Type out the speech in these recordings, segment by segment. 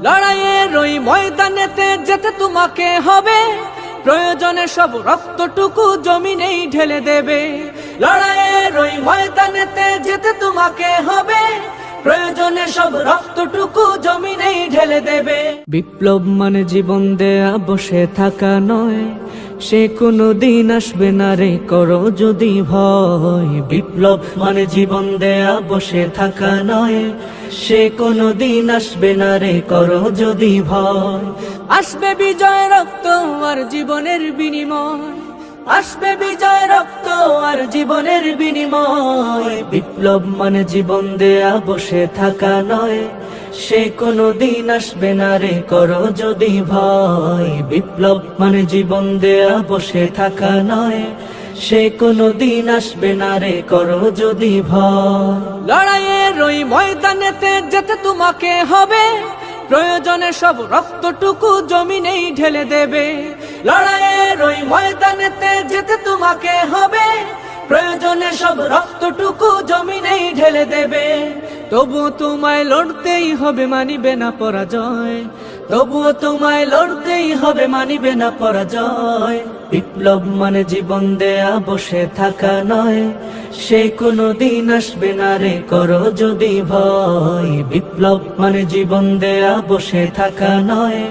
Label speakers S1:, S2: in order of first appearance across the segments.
S1: লড়াইয়ের ওই ময়দানেতে যেতে তোমাকে হবে, প্রয়োজনে সব রক্তটুকু জমিনেই ঢেলে দেবে। লড়াইয়ের ওই ময়দানেতে যেতে তোমাকে হবে, প্রয়োজনে সব রক্তটুকু জমিনেই ঢেলে দেবে। বিপ্লব মানে জীবন দেয়া বসে থাকা নয়, সে কোনো দিন আসবে না রে করো যদি ভয়। বিপ্লব মানে জীবন দেয়া বসে থাকা নয়, সে কোনো দিন আসবে না রে করো যদি ভয়। আসবে বিজয় রক্ত আর জীবনের বিনিময়, আসবে বিজয় রক্ত আর জীবনের বিনিময়। বিপ্লব মানে জীবন দেয়া বসে থাকা নয়, সে কোনো দিন আসবে না রে করো যদি ভয়। বিপ্লব মানে জীবন দেয়া বসে থাকা নয়, সে কোনো দিন আসবে না রে করো যদি ভয়। লড়াইয়ের ওই ময়দানেতে যেতে তোমাকে হবে, প্রয়োজনে সব রক্তটুকু জমিনেই ঢেলে দেবে। লড়াইয়ের ওই ময়দানেতে যেতে তোমাকে হবে, প্রয়োজনে সব রক্তটুকু জমিনেই ঢেলে দেবে। তবুও তোমায় লড়তেই হবে, মানিবে না পরাজয়। তবুও তোমায় লড়তেই হবে, মানিবে না পরাজয়। বিপ্লব মানে জীবন দেয়া বসে থাকা নয়, সে কোনো দিন আসবে না রে করো যদি ভয়। বিপ্লব মানে জীবন দেয়া বসে থাকা নয়,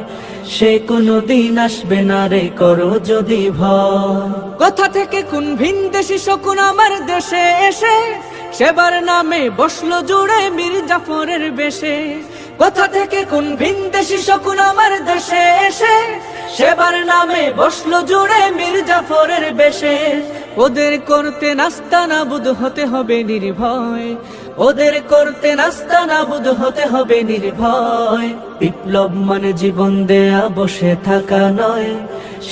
S1: সে কোনো দিন আসবে না রে করো যদি ভয়। কোথা থেকে কোন ভিনদেশী শকুন আমার দেশে এসে, সেবার নামে বসলো জুড়ে মীর জাফরের বেশে। কোথা থেকে কোন ভিনদেশী শকুন আমার দেশে এসে, সেবার নামে বসলো জুড়ে মীর জাফরের বেশে। ওদের করতে নাস্তানাবুদ হতে হবে নির্ভয়, ওদের করতে নাস্তানাবুদ হতে হবে নির্ভয়। বিপ্লব মানে জীবন দেয়া বসে থাকা নয়,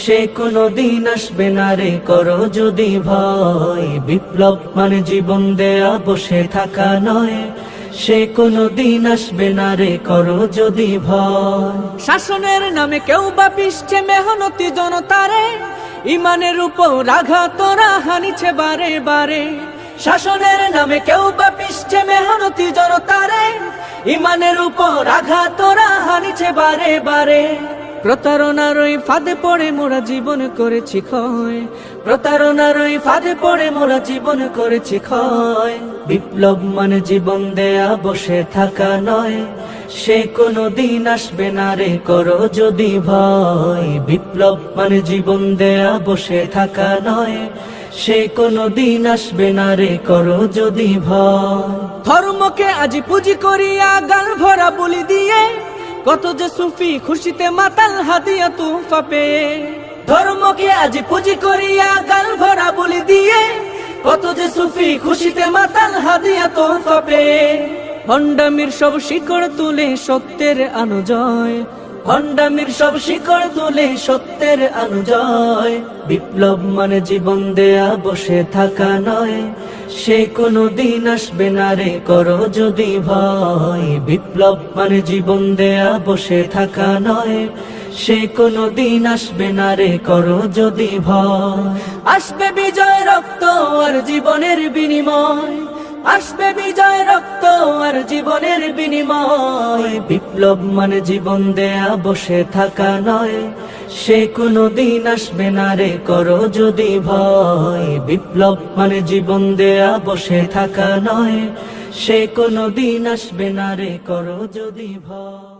S1: সে কোনো দিন আসবে না রে করো যদি ভয়। বিপ্লব মানে জীবন দেয়া বসে থাকা নয়, সে কোনো দিন আসবে না রে করো যদি ভয়। শাসনের নামে কেউ বা পিষছে মেহনতি জনতারে, ইমানের উপর আঘাত তোরা হানিছে বারে বারে। শাসনের নামে কেউ বা পিষছে মেহনতি জনতারে, ইমানের উপর আঘাত তোরা হানিছে বারে বারে। প্রতারণার ওই ফাঁদে পড়ে মোরা জীবন করেছি ক্ষয়, প্রতারণার ওই ফাঁদে পড়ে মোরা জীবন করেছি ক্ষয়। বিপ্লব মানে জীবন দেয়া বসে থাকা নয়, সে কোনো দিন আসবে না রে করো যদি ভয়। বিপ্লব মানে জীবন দেয়া বসে থাকা নয়, সে কোনো দিন আসবে না রে করো যদি ভয়। ধর্মকে আজ পুঁজি করিয়া গাল ভরা বলি দিয়ে, কত যে সুফি খুশিতে মাতাল হাদিয়া তুফা পেয়ে। ধর্মকে আজ পুঁজি করিয়া গাল ভরা বলি দিয়ে, কত যে সুফি খুশিতে মাতাল হাদিয়া তুফা পেয়ে। ভণ্ডামির সব শিকড় তুলে সত্যের অনুজয়, ভণ্ডামির সব শিকড় তুলে সত্যের অনুজয়। বিপ্লব মানে জীবন দেয়া বসে থাকা নয়, সে কোনো দিন আসবে না রে করো যদি ভয়। বিপ্লব মানে জীবন দেয়া বসে থাকা নয়, সে কোনো দিন আসবে না রে করো যদি ভয়। আসবে বিজয় রক্ত আর জীবনের বিনিময়, আসবে বিজয় রক্ত আর জীবনের বিনিময়। বিপ্লব মানে জীবন দেয়া বসে থাকা নয়, সে কোনো দিন আসবে না রে করো যদি ভয়। বিপ্লব মানে জীবন দেয়া বসে থাকা নয়, সে কোনো দিন আসবে না রে করো যদি ভয়।